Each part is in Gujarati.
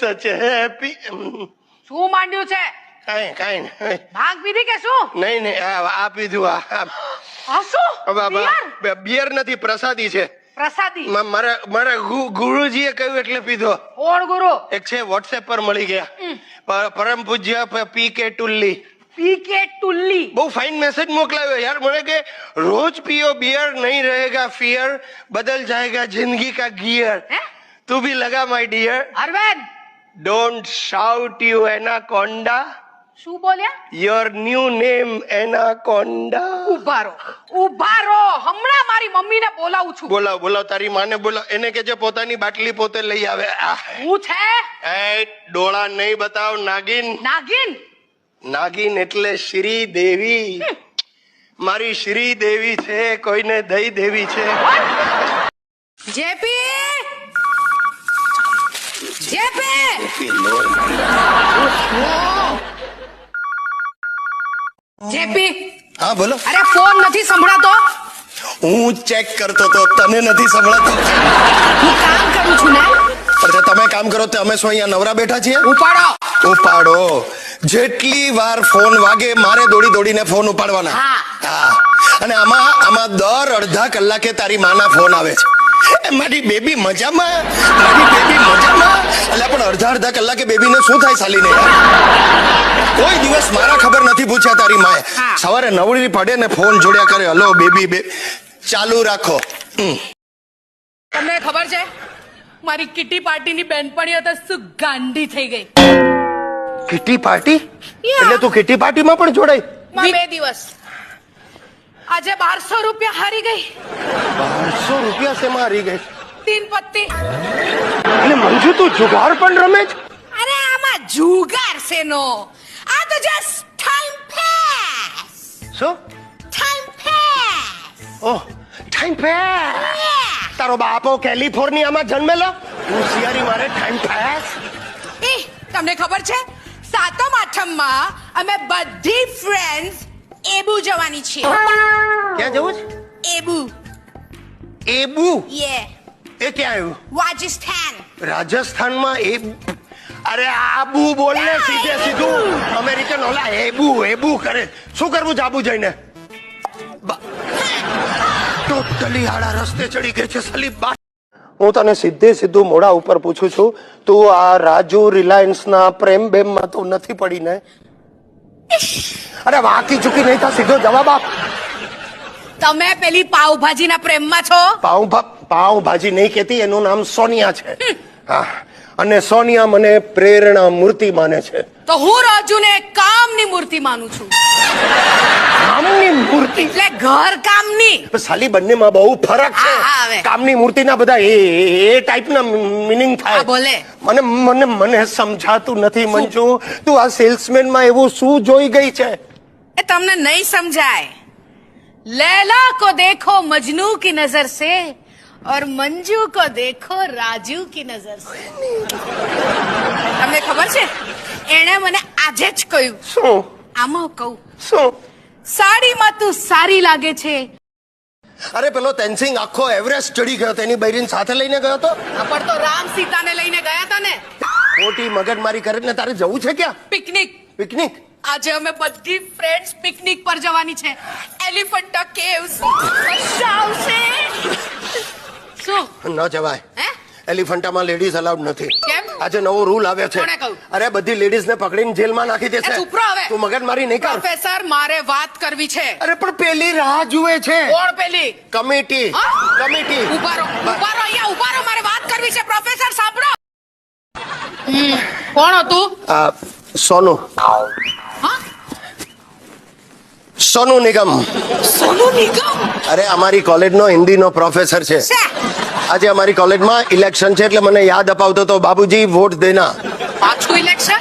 સચ હેપી. શું માંડ્યું છે? કાઈ નહીં. ભાંગ પીધી કે શું? નહીં આ પીધું. આ શું? બિયર નથી, પ્રસાદી છે. પ્રસાદી? મારા ગુરુજીએ કહ્યું એટલે પીધો. કોણ ગુરુ? એક છે વોટ્સએપ પર મળી ગયા, પરમ પૂજ્ય પી.કે. ટુલ્લી. પી.કે. ટુલ્લી બહુ ફાઇન મેસેજ મોકલાવ્યો યાર મને કે રોજ पियो बियर नहीं रहेगा फियर, बदल जाएगा जिंदगी का गियर. तू भी लगा my dear. Arvind don't shout you anaconda, શું બોલ્યા? Your new name anaconda. ઉભા રહો, હમણાં મારી મમ્મીને બોલાવું છું. બોલાવ તારી માને બોલાવ. એને કે જે પોતાની બાટલી પોતે લઈ આવે. હું છે? એ ડોળા નહીં બતાવ. નાગિન. નાગિન એટલે શ્રી દેવી. મારી શ્રી દેવી છે, કોઈને દઈ દેવી છે. જેપી હા બોલો. અરે ફોન નથી સંભળાતો. હું ચેક કરતો તો, તને નથી સંભળાતો. હું કામ કરું છું ને. અરે તમે કામ કરો તો અમે શું અહીંયા નવરા બેઠા છીએ? ઉપાડો. જેટલી વાર ફોન વાગે મારે દોડીને ફોન ઉપાડવાના. હા. અને આમાં દર અડધા કલાકે તારી માના ફોન આવે છે. મારી બેબી મજામાં. એટલે પણ અડધા કલાકે બેબીને શું થાય સાલીને? કોઈ દિવસ મારા ખબર નથી પૂછ્યા તારી માએ. સવારે નવડી પડે ને ફોન જોડ્યા કરે, હલો બેબી ચાલુ રાખો. તમને ખબર છે મારી કિટી પાર્ટીની બેનપણીઓ તો શું ગાંડી થઈ ગઈ. Kitty party? એટલે તું કિટી પાર્ટીમાં પણ જોડાઈ? 2 દિવસ. આજે 1200 રૂપિયા હારી ગઈ. 1200 રૂપિયા શેમાં હારી ગઈ? 3 પત્તી. એટલે મંજુ તું જુગાર પણ રમે છે? અરે આમાં જુગાર શેનો? આ તો જસ્ટ ટાઈમ પાસ. શું? Time pass. Oh, time pass. તારો બાપો કેલિફોર્નિયામાં જન્મેલો, હોશિયારી મારે ટાઈમ પાસ. તમને ખબર છે 7મ 8મમાં અમે બધી ફ્રેન્ડ્સ એબુ જવાની છીએ. ક્યાં જવું છે? એબુ? યે. એ ક્યાં આવ્યું? રાજસ્થાનમાં અરે આબુ બોલ ને સીધું. અમેરિકન ઓલા એબુ કરે. શું કરવું જાબુ જઈને? ટોટલી આડા રસ્તે ચડી ગઈ છે સાલી. હું તને સીધું મોઢા ઉપર પૂછું છું, તું આ રાજુ રિલાયન્સ ના પ્રેમ બેમ માં તો નથી પડી ને? અરે વાકી ચૂકી નહીં થા, સીધો જવાબ આપ. તમે પેલી પાવભાજીના પ્રેમમાં છો? પાવભાજી નહીં કેતી, એનું નામ સોનિયા છે. હા, અને સોનિયા મને પ્રેરણા મૂર્તિ માને છે. તો હું રાજુને કામની મૂર્તિ માનું છું. કામની મૂર્તિ એટલે ઘર કામની. સાલી બંનેમાં બહુ ફરક છે. કામની મૂર્તિના બધા એ ટાઈપના મીનિંગ થાય. બોલે. મને સમજાતું નથી મંજુ. તું આ સેલ્સમેન માં એવું શું જોઈ ગઈ છે? એ તમને નહીં સમજાય. लैला को देखो मजनू की नजर से और मंजू को देखो राजू की नजर से. તમને ખબર છે એણે મને આજે જ કહ્યું. શું? આમાં કહું શું? સાડીમાં તું સારી લાગે છે. અરે પેલો તેનસિંગ આખો એવરેસ્ટ ચડી ગયો, તેની બૈરીન સાથે લઈને ગયો તો. પણ તો રામ સીતાને લઈને ગયા હતા ને. ખોટી મગજમારી કરીને તારે જવું છે ક્યાં? પિકનિક. આજે અમે બધી ફ્રેન્ડ્સ પિકનિક પર જવાની છે. એલિફન્ટા કેવ્સ. શું? ન જવાય. એલિફન્ટામાં લેડીઝ અલાઉડ નથી. કેમ? આજે નવો રૂલ આવ્યો છે. કોણે કહ્યું? અરે બધી લેડીઝ ને પકડીને જેલમાં નાખી દેશે. ચૂપ રહો હવે. તું મગજમારી નહીં કર. પ્રોફેસર મારે વાત કરવી છે. અરે પણ પેલી રાહ જુએ છે. કોણ પેલી? કમિટી. ઉભા રહો અહીંયા, ઉભા રહો, મારે વાત કરવી છે. પ્રોફેસર સાંભળો. કોણ હતું? સોનુ. સોનુ નિગમ. અરે અમારી કોલેજનો હિન્દીનો પ્રોફેસર છે. આજે અમારી કોલેજમાં ઇલેક્શન છે એટલે મને યાદ અપાવતો તો, બાબુજી વોટ દેના. પાછું ઇલેક્શન?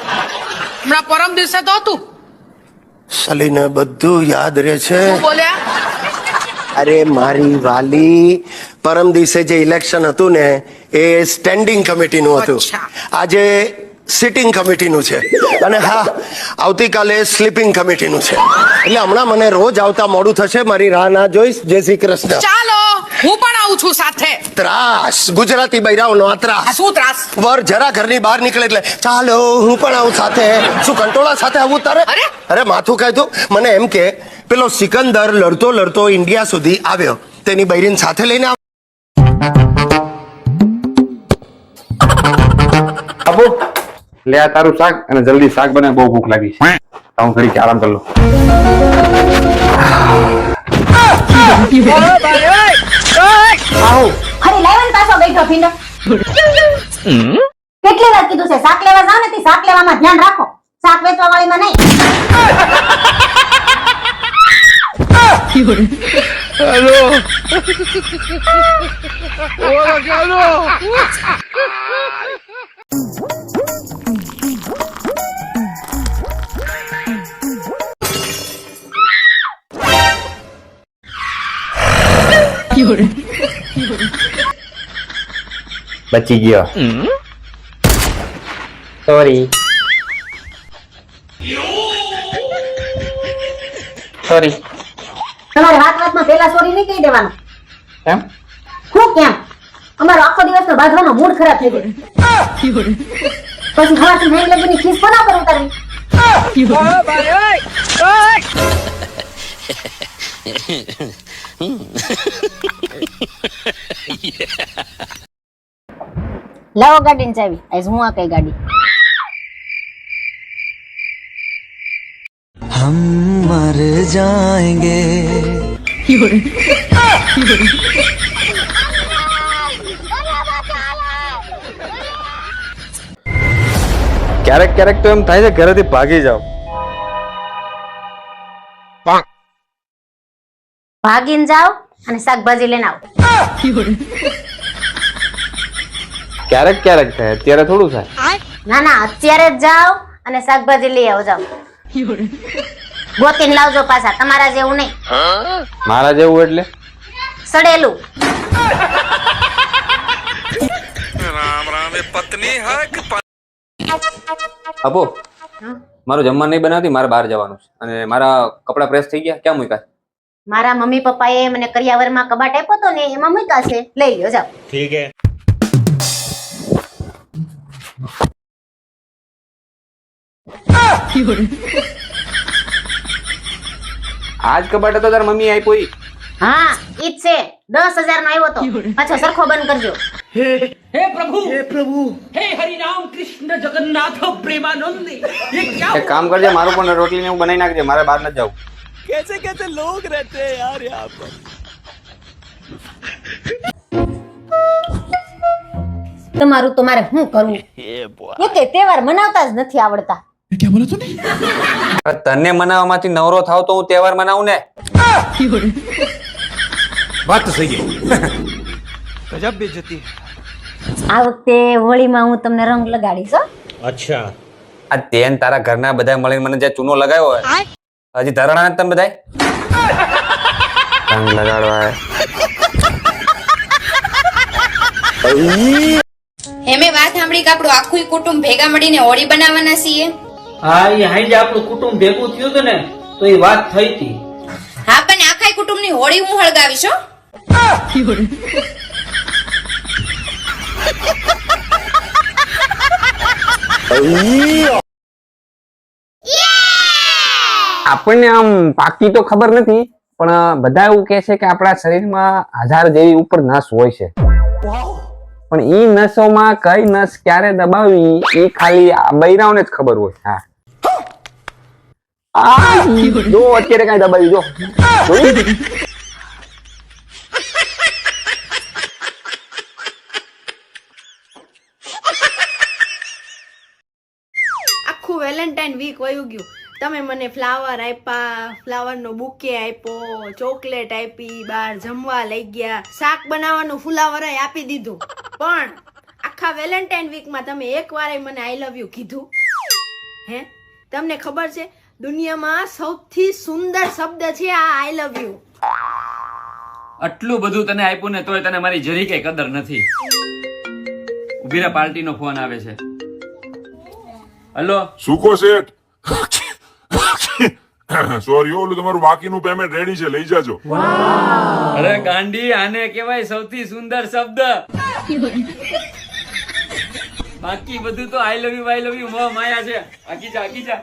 હમણાં પરમ દિવસે તો હતું. સલીને બધું યાદ રહે છે. શું બોલ્યા? અરે મારી વાલી, પરમ દિવસે જે ઇલેક્શન હતું ને એ સ્ટેન્ડિંગ કમિટીનું હતું. આજે સિટિંગ કમિટીનું છે. અને હા, આવતીકાલે સ્લીપિંગ કમિટીનું છે. એટલે હમણાં મને રોજ આવતા મોડું થશે. મારી રાહ ના જોઈશ. જય શ્રી કૃષ્ણ. ચાલો હું પણ આવું. આવું છું સાથે. ત્રાસ, ગુજરાતી બૈરાઓનો આ આ ત્રાસ. શું ત્રાસ? વર જરા ઘરની બહાર નીકળે એટલે ચાલો હું પણ આવું સાથે. શું કંટોળા સાથે આવું તારે? અરે! અરે માથું ખાય તું. મને એમ કે પેલો સિકંદર લડતો લડતો ઇન્ડિયા સુધી આવ્યો, તેની બૈરીન સાથે લઈને આપો લે આ તારું શાક અને જલ્દી શાક બને, બહુ ભૂખ લાગી છે. હું ઘડીક આરામ કરી લઉં. અરે લાવન પાછો બેઠો ભીંડો. કેટલી વાર કીધું છે શાક લેવા જાવ ને તે શાક લેવામાં ધ્યાન રાખો, શાક વેચવા વાળીમાં નહીં. બચી ગયો. સોરી તમારે વાતમાં પેલા સોરી નહીં કહી દેવાનું. કેમ? હું કેમ? અમારો આખો દિવસનો બાંધવાનો મૂડ ખરાબ થઈ ગયો. પછી હવાથી નહીં લગીની ખીસ કોના પર ઉતારવી? લાવો ગાડીની ચાવી. આજ હું આ કઈ ગાડી. हम मर जाएंगे. ક્યારેક ક્યારેક તો એમ થાય છે ઘરેથી ભાગી જાવ. ભાગીને જાઓ અને શાકભાજી લઈને આવો. ક્યારેક ક્યારેક થાય, અત્યારે થોડું થાય. ના ના, અત્યારે જ જાઓ અને શાકભાજી લઈ આવો. જાઓ ગોતીને લાવજો પાછા, તમારા જેવું નહીં. મારા જેવું એટલે? સડેલું. આપો મારું જમવા નહીં બનાવતી, મારે બહાર જવાનું છે અને મારા કપડા પ્રેસ થઈ ગયા. ક્યાં મૂક્યા? મારા મમ્મી પપ્પાએ મને કરિયાવરમાં કબાટ આપ્યો તો ને એમાં મૂક્યા છે, લઈ લ્યો. જાઓ. ઠીક હે. આજ કબાટ હતો તાર મમ્મી આપ્યો ઈ? હા ઈ જ છે. 10,000 નો આવ્યો તો. પાછો સરખો બંધ કરજો. हे प्रभु हे हरि राम कृष्ण जगन्नाथ प्रेमानंद ये क्या એક કામ કરજે, મારું પણ રોટલી ને એવું બનાવી નાખજે, મારે બહાર નથી જવું. कैसे कैसे लोग रहते हैं यार यहाँ पर. તમારું તો મારે શું કરવું? એકે તહેવાર મનાવતા જ નથી આવડતા. તને મનાવવામાંથી નવરો થાવ તો હું તહેવાર મનાવું ને. बात तो सही है. गजब बेइज्जती है. આ વખતે હોળીમાં હું તમને રંગ લગાડીશ હો. अच्छा. આ તેન તારા ઘરના બધા મળીને મને જે ચૂનો લગાવ્યો હોય, હજી ધરણા નથી તમે બધાય રંગ લગાડવા. હેમે વાત સાંભળી કે આપણું આખું કુટુંબ ભેગા મળીને હોળી બનાવવાના છીએ. હા એ હાઈજે આપણું કુટુંબ ભેગું થયું હતું ને તો એ વાત થઈ હતી. હા પણ આખા કુટુંબની હોળી હું હળગાવીશ હો. આપણને આમ પાકી તો ખબર નથી, પણ બધા એવું કે છે કે આપણા શરીરમાં 1000 જેવી ઉપર નસ હોય છે, પણ ઈ નસોમાં કઈ નસ ક્યારે દબાવી એ ખાલી આ બૈરાઓને જ ખબર હોય. હા જો અત્યારે કઈ દબાવી જો. આખું વેલેન્ટાઇન વીક વયું ગયું. તમે મને ફ્લાવર આપ્યા, ફ્લાવરનો બુકે આપ્યો, ચોકલેટ આપી, બહાર જમવા લઈ ગયા, શાક બનાવવાનું ફુલાવર આપી દીધું, પણ આખા વેલેન્ટાઇન વીકમાં તમે એકવારે મને આઈ લવ યુ કીધું? હે, તમને ખબર છે દુનિયામાં સૌથી સુંદર શબ્દ છે આ આઈ લવ યુ. આટલું બધું તને આપ્યું ને તોય તને મારી જરી કઈ કદર નથી. ઉભી રહે, પાર્ટીનો ફોન આવે છે. હેલો સુકો શેઠ, સોરી ઓલું તમારું બાકીનું પેમેન્ટ રેડી છે, લઈ જાજો. અરે ગાંડી, આને કહેવાય સૌથી સુંદર શબ્દ. બાકી બધું તો આઈ લવ યુ મોહ માયા છે. આકી જા